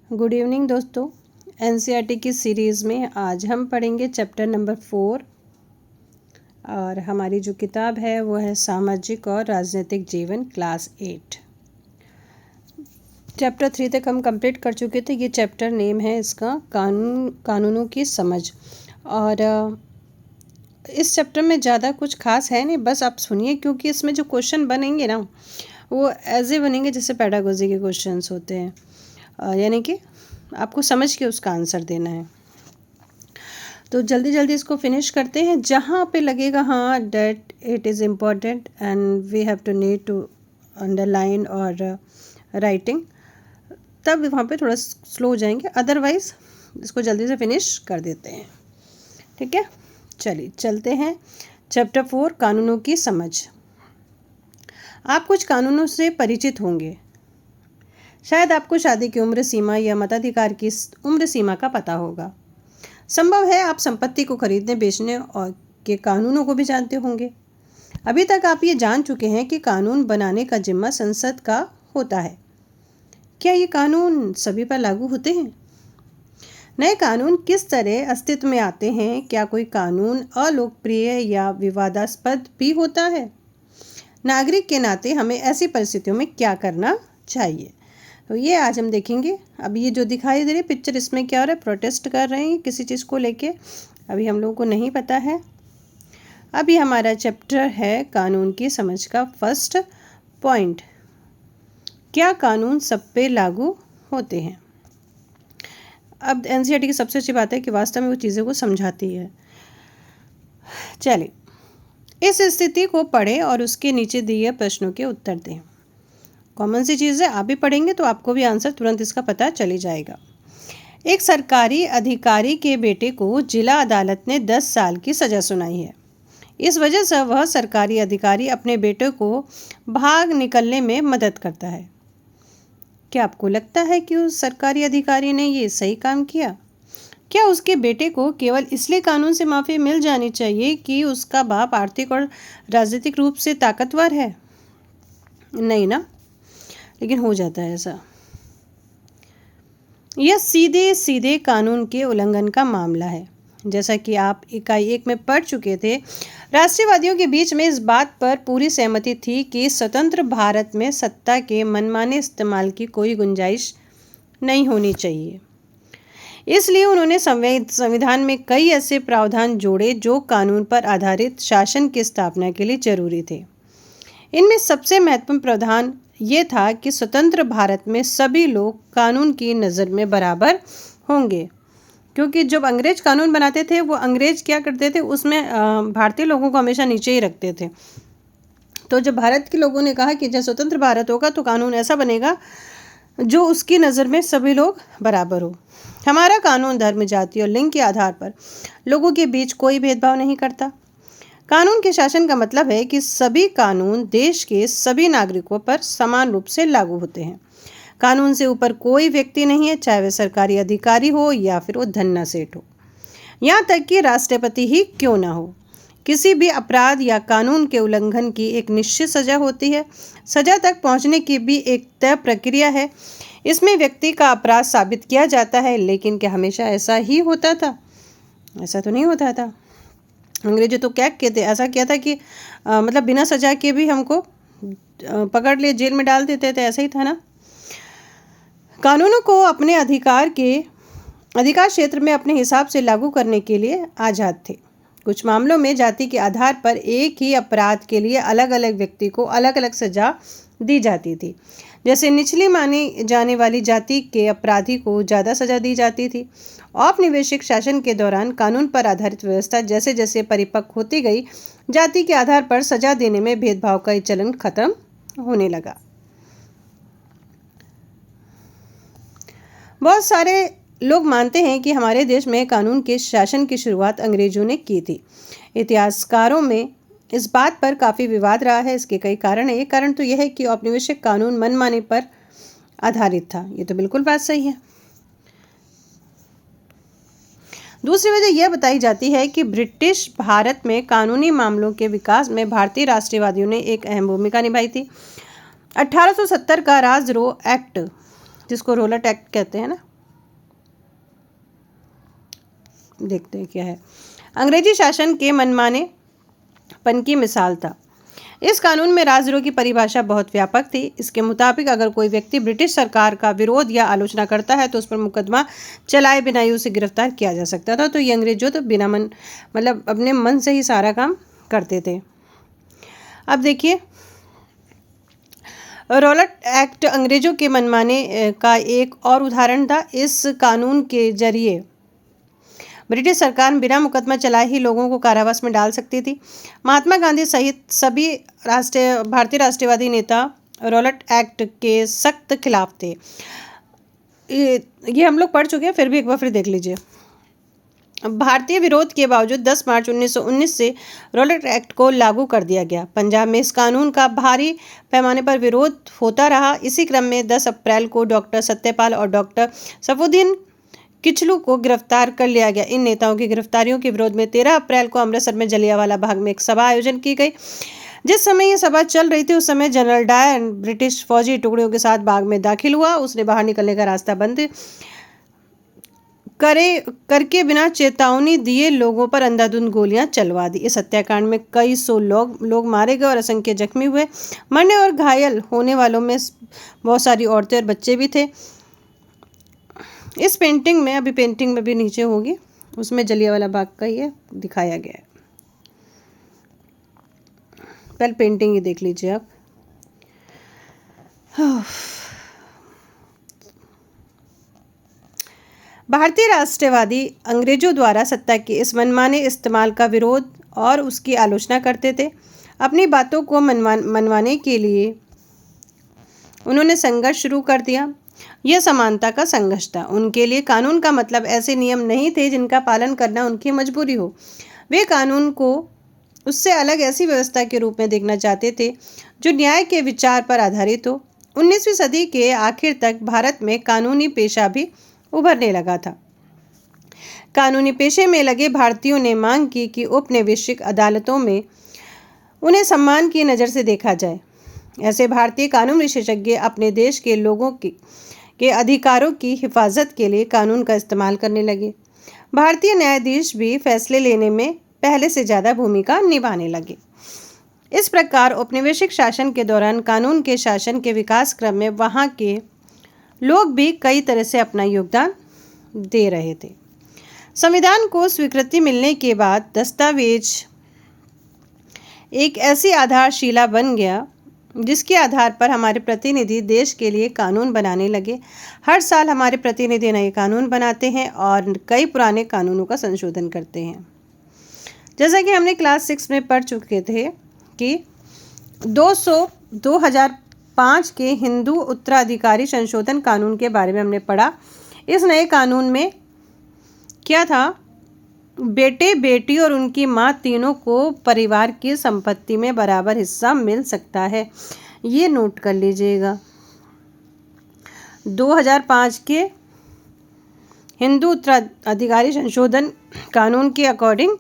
Good evening दोस्तों। NCERT की series में आज हम पढ़ेंगे चैप्टर नंबर 4 और हमारी जो किताब है वो है सामाजिक और राजनीतिक जीवन क्लास 8। चैप्टर 3 तक हम कंप्लीट कर चुके थे। ये चैप्टर नेम है इसका कानूनों की समझ। और इस चैप्टर में ज़्यादा कुछ खास है नहीं, बस आप सुनिए क्योंकि इसमें जो क्वेश्चन बनेंगे ना वो ऐसे बनेंगे जैसे पेडागोजी के क्वेश्चंस होते हैं, यानी कि आपको समझ के उसका आंसर देना है। तो जल्दी जल्दी इसको फिनिश करते हैं। जहाँ पे लगेगा हाँ that it is important and we have to need to underline और राइटिंग, तब वहाँ पे थोड़ा स्लो हो जाएंगे, अदरवाइज़ इसको जल्दी से फिनिश कर देते हैं। ठीक है, चलिए चलते हैं। चैप्टर 4 कानूनों की समझ। आप कुछ कानूनों से परिचित होंगे। शायद आपको शादी की उम्र सीमा या मताधिकार की उम्र सीमा का पता होगा। संभव है आप संपत्ति को खरीदने बेचने और के कानूनों को भी जानते होंगे। अभी तक आप ये जान चुके हैं कि कानून बनाने का जिम्मा संसद का होता है। क्या ये कानून सभी पर लागू होते हैं? नए कानून किस तरह अस्तित्व में आते हैं? क्या कोई कानून अलोकप्रिय या विवादास्पद भी होता है? नागरिक के नाते हमें ऐसी परिस्थितियों में क्या करना चाहिए? तो ये आज हम देखेंगे। अब ये जो दिखाई दे रही पिक्चर, इसमें क्या हो रहा है? प्रोटेस्ट कर रहे हैं किसी चीज़ को लेके, अभी हम लोगों को नहीं पता है। अभी हमारा चैप्टर है कानून की समझ का फर्स्ट पॉइंट। क्या कानून सब पे लागू होते हैं? अब एनसीईआरटी की सबसे अच्छी बात है कि वास्तव में वो चीज़ों को समझाती है। चलिए इस स्थिति को पढ़ें और उसके नीचे दिए प्रश्नों के उत्तर दें। कॉमन सी चीज़ है, आप भी पढ़ेंगे तो आपको भी आंसर तुरंत इसका पता चली जाएगा। एक सरकारी अधिकारी के बेटे को जिला अदालत ने 10 साल की सज़ा सुनाई है। इस वजह से वह सरकारी अधिकारी अपने बेटे को भाग निकलने में मदद करता है। क्या आपको लगता है कि उस सरकारी अधिकारी ने ये सही काम किया? क्या उसके बेटे को केवल इसलिए कानून से माफ़ी मिल जानी चाहिए कि उसका बाप आर्थिक और राजनीतिक रूप से ताकतवर है? नहीं ना, लेकिन हो जाता है ऐसा। यह सीधे सीधे कानून के उल्लंघन का मामला है। जैसा कि आप इकाई 1 में पढ़ चुके थे, राष्ट्रवादियों के बीच में इस बात पर पूरी सहमति थी कि स्वतंत्र भारत में सत्ता के मनमाने इस्तेमाल की कोई गुंजाइश नहीं होनी चाहिए। इसलिए उन्होंने संविधान में कई ऐसे प्रावधान जोड़े जो कानून पर आधारित शासन की स्थापना के लिए जरूरी थे। इनमें सबसे महत्वपूर्ण प्रावधान ये था कि स्वतंत्र भारत में सभी लोग कानून की नज़र में बराबर होंगे। क्योंकि जब अंग्रेज कानून बनाते थे, वो अंग्रेज क्या करते थे, उसमें भारतीय लोगों को हमेशा नीचे ही रखते थे। तो जब भारत के लोगों ने कहा कि जब स्वतंत्र भारत होगा तो कानून ऐसा बनेगा जो उसकी नज़र में सभी लोग बराबर हो। हमारा कानून धर्म, जाति और लिंग के आधार पर लोगों के बीच कोई भेदभाव नहीं करता। कानून के शासन का मतलब है कि सभी कानून देश के सभी नागरिकों पर समान रूप से लागू होते हैं। कानून से ऊपर कोई व्यक्ति नहीं है, चाहे वह सरकारी अधिकारी हो या फिर वो धन्ना सेठ हो, यहाँ तक कि राष्ट्रपति ही क्यों ना हो। किसी भी अपराध या कानून के उल्लंघन की एक निश्चित सजा होती है। सजा तक पहुँचने की भी एक तय प्रक्रिया है। इसमें व्यक्ति का अपराध साबित किया जाता है। लेकिन क्या हमेशा ऐसा ही होता था? ऐसा तो नहीं होता था। अंग्रेजों तो क्या कहते, ऐसा किया था कि मतलब बिना सजा के भी हमको पकड़ लिए जेल में डाल देते थे, ऐसा ही था ना। कानूनों को अपने अधिकार क्षेत्र में अपने हिसाब से लागू करने के लिए आज़ाद थे। कुछ मामलों में जाति के आधार पर एक ही अपराध के लिए अलग अलग व्यक्ति को अलग अलग सजा दी जाती थी। जैसे निचली मानी जाने वाली जाति के अपराधी को ज़्यादा सजा दी जाती थी। औपनिवेशिक शासन के दौरान कानून पर आधारित व्यवस्था जैसे जैसे परिपक्व होती गई, जाति के आधार पर सजा देने में भेदभाव का चलन खत्म होने लगा। बहुत सारे लोग मानते हैं कि हमारे देश में कानून के शासन की शुरुआत अंग्रेजों ने की थी। इतिहासकारों में इस बात पर काफ़ी विवाद रहा है। इसके कई कारण हैं। एक कारण तो यह है कि औपनिवेशिक कानून मनमाने पर आधारित था। ये तो बिल्कुल बात सही है। दूसरी वजह यह बताई जाती है कि ब्रिटिश भारत में कानूनी मामलों के विकास में भारतीय राष्ट्रवादियों ने एक अहम भूमिका निभाई थी। 1870 का राजद्रोह एक्ट, जिसको रोलट एक्ट कहते हैं ना, देखते हैं क्या है। अंग्रेजी शासन के मनमानेपन की मिसाल था। इस कानून में राजद्रोह की परिभाषा बहुत व्यापक थी। इसके मुताबिक अगर कोई व्यक्ति ब्रिटिश सरकार का विरोध या आलोचना करता है तो उस पर मुकदमा चलाए बिना ही उसे गिरफ्तार किया जा सकता था। तो ये अंग्रेज जो तो बिना मन मतलब अपने मन से ही सारा काम करते थे। अब देखिए, रॉलेट एक्ट अंग्रेजों के मनमाने का एक और उदाहरण था। इस कानून के जरिए ब्रिटिश सरकार बिना मुकदमा चलाए ही लोगों को कारावास में डाल सकती थी। महात्मा गांधी सहित सभी भारतीय राष्ट्रवादी नेता रॉलेट एक्ट के सख्त खिलाफ थे। ये हम लोग पढ़ चुके हैं, फिर भी एक बार फिर देख लीजिए। भारतीय विरोध के बावजूद 10 मार्च 1919 से रॉलेट एक्ट को लागू कर दिया गया। पंजाब में इस कानून का भारी पैमाने पर विरोध होता रहा। इसी क्रम में 10 अप्रैल को डॉक्टर सत्यपाल और डॉक्टर सफुद्दीन किचलू को गिरफ्तार कर लिया गया। इन नेताओं की गिरफ्तारियों के विरोध में 13 अप्रैल को अमृतसर में जलियांवाला बाग में एक सभा आयोजन की गई। जिस समय ये सभा चल रही थी उस समय जनरल डायर ब्रिटिश फौजी टुकड़ियों के साथ बाग में दाखिल हुआ। उसने बाहर निकलने का रास्ता बंद करके बिना चेतावनी दिए लोगों पर अंधाधुंध गोलियां चलवा दी। इस हत्याकांड में कई सौ लोग मारे गए और असंख्य जख्मी हुए। मरने और घायल होने वालों में बहुत सारी औरतें और बच्चे भी थे। इस पेंटिंग में, अभी पेंटिंग में भी नीचे होगी, उसमें जलियांवाला बाग का ये दिखाया गया है। पहले पेंटिंग ही देख लीजिए आप। भारतीय राष्ट्रवादी अंग्रेजों द्वारा सत्ता के इस मनमाने इस्तेमाल का विरोध और उसकी आलोचना करते थे। अपनी बातों को मनवाने के लिए उन्होंने संघर्ष शुरू कर दिया। यह समानता का संघर्ष था। उनके लिए कानून का मतलब ऐसे नियम नहीं थे जिनका पालन करना उनकी मजबूरी हो। वे कानून को उससे अलग ऐसी व्यवस्था के रूप में देखना चाहते थे जो न्याय के विचार पर आधारित हो। 19वीं सदी के आखिर तक भारत में कानूनी पेशा भी उभरने लगा था। कानूनी पेशे में लगे भारतीयों ने मांग की कि उपनिवेशिक अदालतों में उन्हें सम्मान की नज़र से देखा जाए। ऐसे भारतीय कानून विशेषज्ञ अपने देश के लोगों के अधिकारों की हिफाजत के लिए कानून का इस्तेमाल करने लगे। भारतीय न्यायाधीश भी फैसले लेने में पहले से ज़्यादा भूमिका निभाने लगे। इस प्रकार औपनिवेशिक शासन के दौरान कानून के शासन के विकास क्रम में वहाँ के लोग भी कई तरह से अपना योगदान दे रहे थे। संविधान को स्वीकृति मिलने के बाद दस्तावेज एक ऐसी आधारशिला बन गया जिसके आधार पर हमारे प्रतिनिधि देश के लिए कानून बनाने लगे। हर साल हमारे प्रतिनिधि नए कानून बनाते हैं और कई पुराने कानूनों का संशोधन करते हैं। जैसा कि हमने क्लास 6 में पढ़ चुके थे कि 2005 के हिंदू उत्तराधिकारी संशोधन कानून के बारे में हमने पढ़ा। इस नए कानून में क्या था, बेटे बेटी और उनकी माँ तीनों को परिवार की संपत्ति में बराबर हिस्सा मिल सकता है। ये नोट कर लीजिएगा। 2005 के हिंदू उत्तराधिकारी संशोधन कानून के अकॉर्डिंग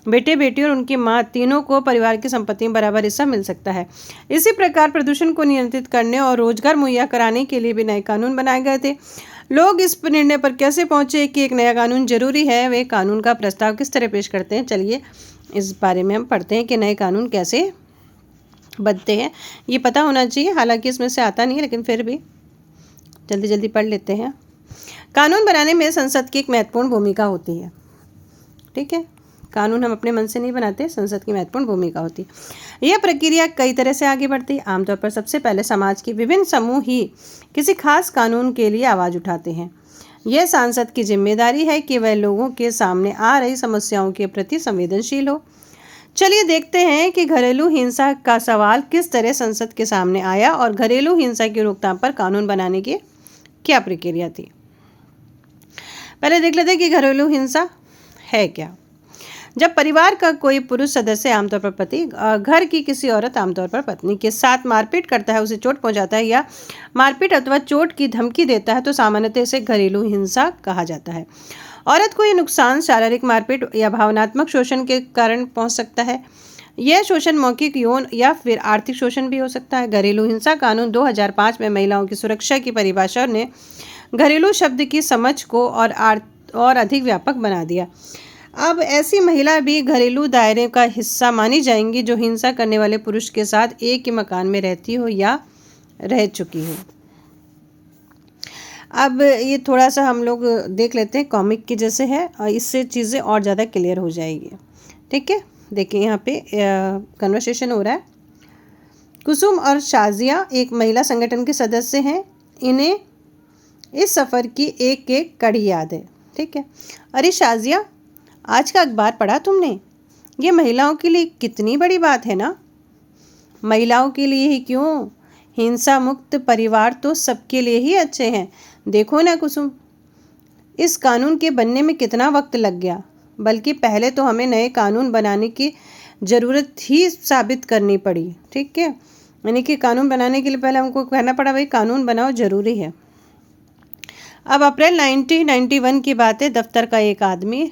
बेटे बेटी और उनकी माँ तीनों को परिवार की संपत्ति में बराबर हिस्सा मिल सकता है। इसी प्रकार प्रदूषण को नियंत्रित करने और रोजगार मुहैया कराने के लिए भी नए कानून बनाए गए थे। लोग इस निर्णय पर कैसे पहुंचे कि एक नया कानून जरूरी है, वे कानून का प्रस्ताव किस तरह पेश करते हैं, चलिए इस बारे में हम पढ़ते हैं कि नए कानून कैसे बनते हैं। ये पता होना चाहिए, हालांकि इसमें से आता नहीं है, लेकिन फिर भी जल्दी जल्दी पढ़ लेते हैं। कानून बनाने में संसद की एक महत्वपूर्ण भूमिका होती है। ठीक है, कानून हम अपने मन से नहीं बनाते, संसद की महत्वपूर्ण भूमिका होती है। यह प्रक्रिया कई तरह से आगे बढ़ती है। आमतौर पर सबसे पहले समाज के विभिन्न समूह ही किसी खास कानून के लिए आवाज़ उठाते हैं। यह सांसद की जिम्मेदारी है कि वह लोगों के सामने आ रही समस्याओं के प्रति संवेदनशील हो। चलिए देखते हैं कि घरेलू हिंसा का सवाल किस तरह संसद के सामने आया और घरेलू हिंसा की रोकथाम पर कानून बनाने की क्या प्रक्रिया थी। पहले देख लेते हैं कि घरेलू हिंसा है क्या। जब परिवार का कोई पुरुष सदस्य, आमतौर पर पति, घर की किसी औरत, आमतौर पर पत्नी के साथ मारपीट करता है, उसे चोट पहुंचाता है या मारपीट अथवा चोट की धमकी देता है तो सामान्यतः इसे घरेलू हिंसा कहा जाता है। औरत को यह नुकसान शारीरिक मारपीट या भावनात्मक शोषण के कारण पहुंच सकता है। यह शोषण मौखिक, यौन या फिर आर्थिक शोषण भी हो सकता है। घरेलू हिंसा कानून 2005 में महिलाओं की सुरक्षा की परिभाषा ने घरेलू शब्द की समझ को और अधिक व्यापक बना दिया। अब ऐसी महिला भी घरेलू दायरे का हिस्सा मानी जाएंगी जो हिंसा करने वाले पुरुष के साथ एक ही मकान में रहती हो या रह चुकी हो। अब ये थोड़ा सा हम लोग देख लेते हैं, कॉमिक के जैसे है और इससे चीज़ें और ज़्यादा क्लियर हो जाएगी। ठीक है, देखिए यहाँ पे कन्वर्सेशन हो रहा है। कुसुम और शाजिया एक महिला संगठन के सदस्य हैं। इन्हें इस सफ़र की एक एक कड़ी याद है। ठीक है, अरे शाजिया, आज का अखबार पढ़ा तुमने? ये महिलाओं के लिए कितनी बड़ी बात है ना। महिलाओं के लिए ही क्यों, हिंसा मुक्त परिवार तो सबके लिए ही अच्छे हैं। देखो ना कुसुम, इस कानून के बनने में कितना वक्त लग गया, बल्कि पहले तो हमें नए कानून बनाने की ज़रूरत ही साबित करनी पड़ी। ठीक है, यानी कि कानून बनाने के लिए पहले हमको कहना पड़ा भाई कानून बनाओ, ज़रूरी है। अब अप्रैल 1991 की बात है। दफ्तर का एक आदमी,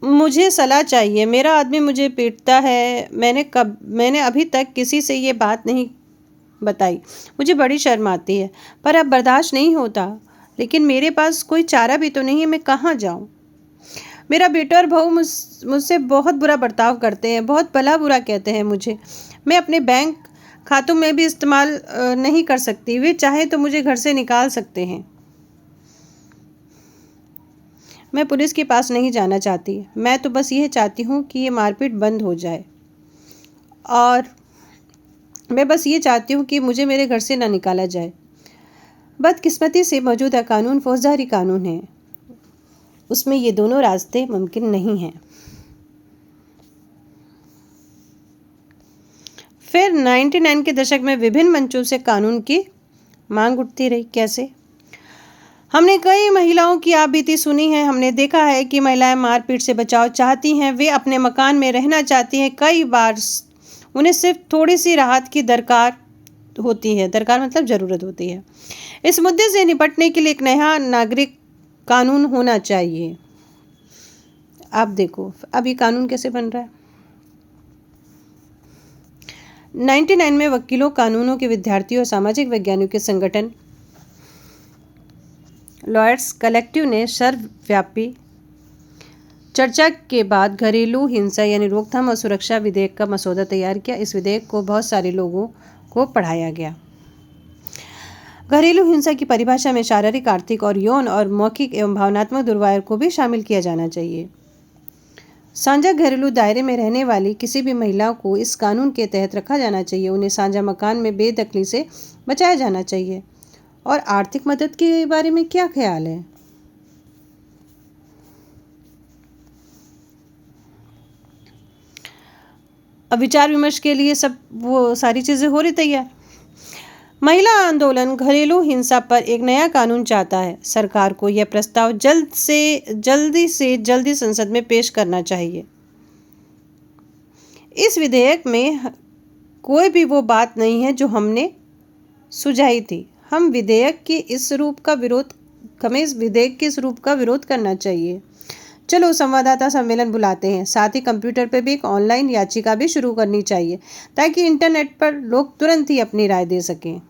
मुझे सलाह चाहिए, मेरा आदमी मुझे पीटता है। मैंने अभी तक किसी से ये बात नहीं बताई, मुझे बड़ी शर्म आती है, पर अब बर्दाश्त नहीं होता। लेकिन मेरे पास कोई चारा भी तो नहीं है, मैं कहाँ जाऊँ? मेरा बेटा और बहू मुझसे बहुत बुरा बर्ताव करते हैं, बहुत भला बुरा कहते हैं मुझे। मैं अपने बैंक खातों में भी इस्तेमाल नहीं कर सकती। वे चाहे तो मुझे घर से निकाल सकते हैं। मैं पुलिस के पास नहीं जाना चाहती, मैं तो बस यह चाहती हूँ कि ये मारपीट बंद हो जाए, और मैं बस ये चाहती हूँ कि मुझे मेरे घर से ना निकाला जाए। बदकिस्मती से मौजूदा कानून फौजदारी कानून है, उसमें ये दोनों रास्ते मुमकिन नहीं हैं। फिर 99 के दशक में विभिन्न मंचों से कानून की मांग उठती रही। कैसे? हमने कई महिलाओं की आपबीती सुनी है। हमने देखा है कि महिलाएं मारपीट से बचाव चाहती हैं, वे अपने मकान में रहना चाहती हैं। कई बार उन्हें सिर्फ थोड़ी सी राहत की दरकार होती है, दरकार मतलब ज़रूरत होती है। इस मुद्दे से निपटने के लिए एक नया नागरिक कानून होना चाहिए। आप देखो अब ये कानून कैसे बन रहा है। 99 में वकीलों, कानूनों के विद्यार्थियों और सामाजिक वैज्ञानिकों के संगठन लॉयर्स कलेक्टिव ने सर्वव्यापी चर्चा के बाद घरेलू हिंसा यानी रोकथाम और सुरक्षा विधेयक का मसौदा तैयार किया। इस विधेयक को बहुत सारे लोगों को पढ़ाया गया। घरेलू हिंसा की परिभाषा में शारीरिक, आर्थिक और यौन और मौखिक एवं भावनात्मक दुर्व्यवहार को भी शामिल किया जाना चाहिए। साझा घरेलू दायरे में रहने वाली किसी भी महिला को इस कानून के तहत रखा जाना चाहिए। उन्हें साझा मकान में बेदखली से बचाया जाना चाहिए। और आर्थिक मदद के बारे में क्या ख्याल है? अब विचार विमर्श के लिए सब वो सारी चीज़ें हो रही तैयार। महिला आंदोलन घरेलू हिंसा पर एक नया कानून चाहता है। सरकार को यह प्रस्ताव जल्दी संसद में पेश करना चाहिए। इस विधेयक में कोई भी वो बात नहीं है जो हमने सुझाई थी। हमें इस विधेयक के इस रूप का विरोध करना चाहिए। चलो संवाददाता सम्मेलन बुलाते हैं। साथ ही कंप्यूटर पर भी एक ऑनलाइन याचिका भी शुरू करनी चाहिए, ताकि इंटरनेट पर लोग तुरंत ही अपनी राय दे सकें।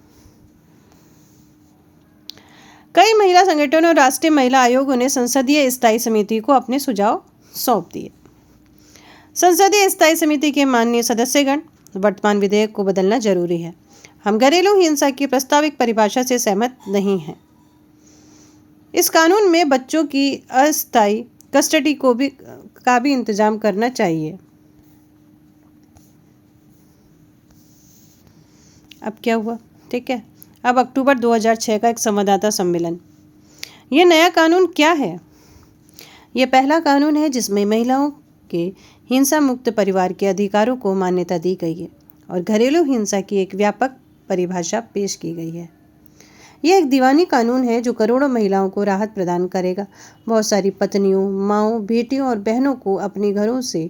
कई महिला संगठनों और राष्ट्रीय महिला आयोगों ने संसदीय स्थायी समिति को अपने सुझाव सौंप दिए। संसदीय स्थायी समिति के माननीय सदस्यगण, वर्तमान विधेयक को बदलना जरूरी है। हम घरेलू हिंसा की प्रस्तावित परिभाषा से सहमत नहीं हैं। इस कानून में बच्चों की अस्थायी कस्टडी का भी इंतजाम करना चाहिए। अब क्या हुआ? ठीक है, अब अक्टूबर 2006 का एक संवाददाता सम्मेलन। ये नया कानून क्या है? ये पहला कानून है जिसमें महिलाओं के हिंसा मुक्त परिवार के अधिकारों को मान्यता दी गई है और घरेलू हिंसा की एक व्यापक परिभाषा पेश की गई है। यह एक दीवानी कानून है जो करोड़ों महिलाओं को राहत प्रदान करेगा। बहुत सारी पत्नियों, माँओं, बेटियों और बहनों को अपने घरों से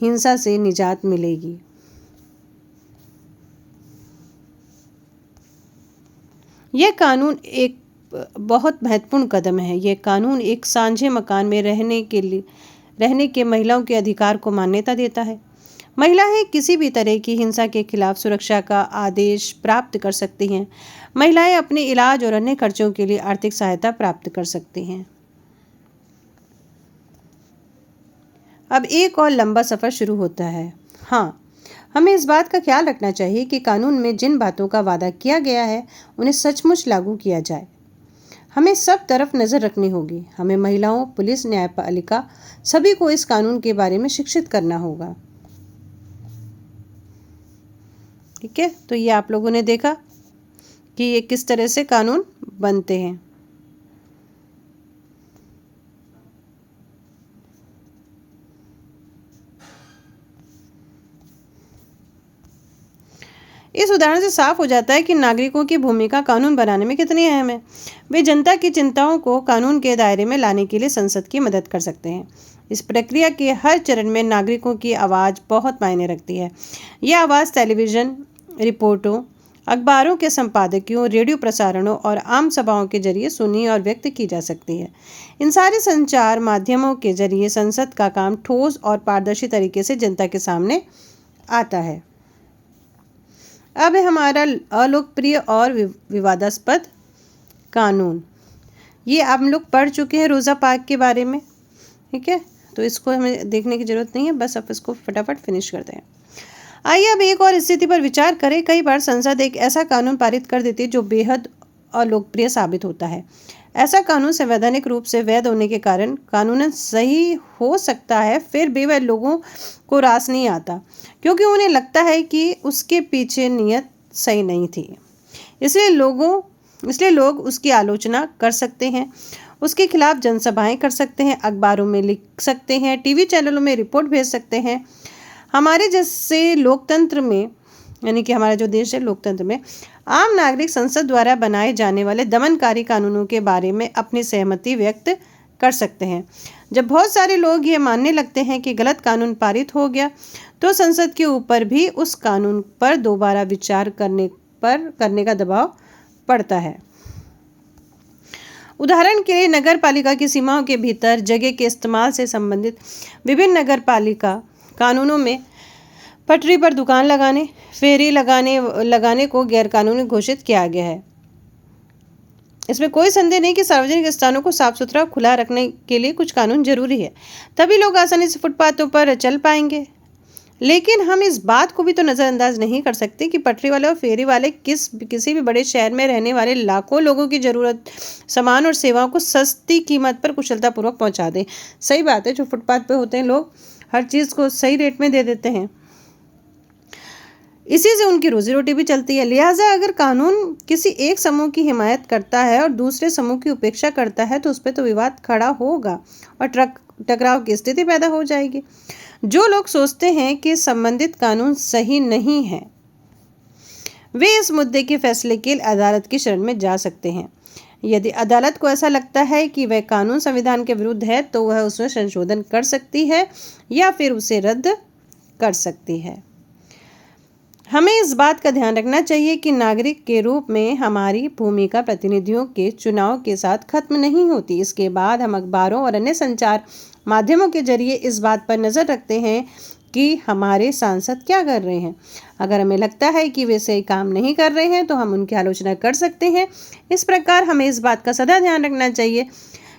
हिंसा से निजात मिलेगी। यह कानून एक बहुत महत्वपूर्ण कदम है। यह कानून एक साझे मकान में रहने के महिलाओं के अधिकार को मान्यता देता है। महिलाएं किसी भी तरह की हिंसा के खिलाफ सुरक्षा का आदेश प्राप्त कर सकती हैं। महिलाएं अपने इलाज और अन्य खर्चों के लिए आर्थिक सहायता प्राप्त कर सकती हैं। अब एक और लंबा सफ़र शुरू होता है। हाँ, हमें इस बात का ख्याल रखना चाहिए कि कानून में जिन बातों का वादा किया गया है उन्हें सचमुच लागू किया जाए। हमें सब तरफ नज़र रखनी होगी। हमें महिलाओं, पुलिस, न्यायपालिका सभी को इस कानून के बारे में शिक्षित करना होगा। ठीक है, तो ये आप लोगों ने देखा कि ये किस तरह से कानून बनते हैं। इस उदाहरण से साफ हो जाता है कि नागरिकों की भूमिका कानून बनाने में कितनी अहम है। वे जनता की चिंताओं को कानून के दायरे में लाने के लिए संसद की मदद कर सकते हैं। इस प्रक्रिया के हर चरण में नागरिकों की आवाज़ बहुत मायने रखती है। यह आवाज़ टेलीविज़न रिपोर्टों, अखबारों के संपादकियों, रेडियो प्रसारणों और आम सभाओं के जरिए सुनी और व्यक्त की जा सकती है। इन सारे संचार माध्यमों के जरिए संसद का काम ठोस और पारदर्शी तरीके से जनता के सामने आता है। अब है हमारा अलोकप्रिय और विवादास्पद कानून। ये हम लोग पढ़ चुके हैं रोज़ा पार्क के बारे में। ठीक है, तो इसको हमें देखने की ज़रूरत नहीं है, बस अब इसको फटाफट फिनिश करते हैं। आइए अब एक और स्थिति पर विचार करें। कई बार संसद एक ऐसा कानून पारित कर देती है जो बेहद अलोकप्रिय साबित होता है। ऐसा कानून संवैधानिक रूप से वैध होने के कारण कानूनन सही हो सकता है, फिर भी वह लोगों को रास नहीं आता, क्योंकि उन्हें लगता है कि उसके पीछे नीयत सही नहीं थी। इसलिए लोग उसकी आलोचना कर सकते हैं, उसके खिलाफ जनसभाएं कर सकते हैं, अखबारों में लिख सकते हैं, टीवी चैनलों में रिपोर्ट भेज सकते हैं। हमारे जैसे लोकतंत्र में, यानी कि हमारा जो देश है लोकतंत्र में, आम नागरिक संसद द्वारा बनाए जाने वाले दमनकारी कानूनों के बारे में अपनी सहमति व्यक्त कर सकते हैं। जब बहुत सारे लोग ये मानने लगते हैं कि गलत कानून पारित हो गया, तो संसद के ऊपर भी उस कानून पर दोबारा विचार करने का दबाव पड़ता है। उदाहरण के लिए नगर पालिका की सीमाओं के भीतर जगह के इस्तेमाल से संबंधित विभिन्न नगर पालिका कानूनों में पटरी पर दुकान लगाने, फेरी लगाने को गैरकानूनी घोषित किया गया है। इसमें कोई संदेह नहीं कि सार्वजनिक स्थानों को साफ सुथरा खुला रखने के लिए कुछ कानून जरूरी है, तभी लोग आसानी से फुटपाथों पर चल पाएंगे। लेकिन हम इस बात को भी तो नज़रअंदाज नहीं कर सकते कि पटरी वाले और फेरी वाले किसी भी बड़े शहर में रहने वाले लाखों लोगों की ज़रूरत सामान और सेवाओं को सस्ती कीमत पर कुशलतापूर्वक पहुंचा दें। सही बात है, जो फुटपाथ पे होते हैं लोग हर चीज़ को सही रेट में दे देते हैं, इसी से उनकी रोजी रोटी भी चलती है। लिहाजा अगर कानून किसी एक समूह की हिमायत करता है और दूसरे समूह की उपेक्षा करता है, तो उस पर तो विवाद खड़ा होगा और टकराव की स्थिति पैदा हो जाएगी। जो लोग सोचते हैं कि संबंधित कानून सही नहीं है, वे इस मुद्दे के फैसले के लिए अदालत की शरण में जा सकते हैं। यदि अदालत को ऐसा लगता है कि वह कानून संविधान के विरुद्ध है, तो वह उसमें संशोधन कर सकती है या फिर उसे रद्द कर सकती है। हमें इस बात का ध्यान रखना चाहिए कि नागरिक के रूप में हमारी भूमिका प्रतिनिधियों के चुनाव के साथ खत्म नहीं होती। इसके बाद हम अखबारों और अन्य संचार माध्यमों के जरिए इस बात पर नज़र रखते हैं कि हमारे सांसद क्या कर रहे हैं। अगर हमें लगता है कि वे सही काम नहीं कर रहे हैं, तो हम उनकी आलोचना कर सकते हैं। इस प्रकार हमें इस बात का सदा ध्यान रखना चाहिए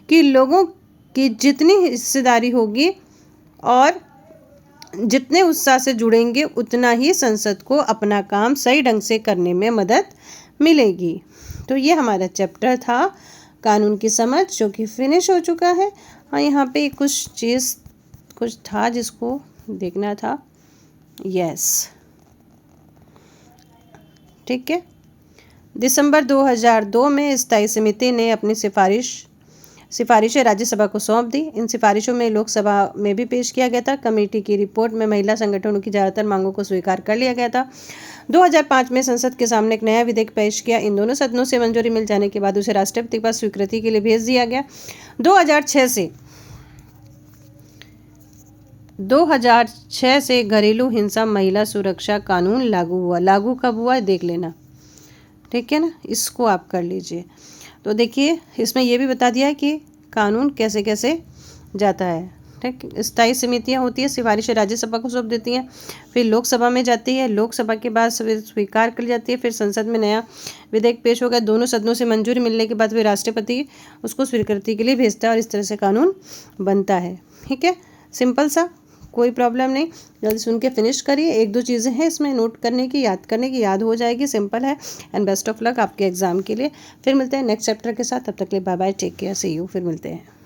कि लोगों की जितनी हिस्सेदारी होगी और जितने उत्साह से जुड़ेंगे, उतना ही संसद को अपना काम सही ढंग से करने में मदद मिलेगी। तो ये हमारा चैप्टर था कानून की समझ, जो कि फिनिश हो चुका है। हाँ, यहाँ पे कुछ था जिसको देखना था। यस, ठीक है। दिसंबर 2002 में स्थायी समिति ने अपनी सिफारिशें राज्यसभा को सौंप दी। इन सिफारिशों में लोकसभा में भी पेश किया गया था। कमेटी की रिपोर्ट में महिला संगठनों की ज़्यादातर मांगों को स्वीकार कर लिया गया था। 2005 में संसद के सामने एक नया विधेयक पेश किया। इन दोनों सदनों से मंजूरी मिल जाने के बाद उसे राष्ट्रपति के पास स्वीकृति के लिए भेज दिया गया। 2006 से घरेलू हिंसा महिला सुरक्षा कानून लागू हुआ। लागू कब हुआ देख लेना, ठीक है ना, इसको आप कर लीजिए। तो देखिए, इसमें यह भी बता दिया कि कानून कैसे कैसे जाता है। ठीक, स्थायी समितियां होती है, सिफारिशें राज्यसभा को सौंप देती हैं, फिर लोकसभा में जाती है, लोकसभा के बाद स्वीकार कर जाती है, फिर संसद में नया विधेयक पेश होगा। दोनों सदनों से मंजूरी मिलने के बाद फिर राष्ट्रपति उसको स्वीकृति के लिए भेजता है और इस तरह से कानून बनता है। ठीक है, सिंपल सा। कोई प्रॉब्लम नहीं, जल्दी सुन के फिनिश करिए। एक दो चीज़ें हैं इसमें नोट करने की, याद करने की, याद हो जाएगी, सिंपल है। एंड बेस्ट ऑफ लक आपके एग्ज़ाम के लिए। फिर मिलते हैं नेक्स्ट चैप्टर के साथ, तब तक के लिए bye bye, take care, see you, फिर मिलते हैं।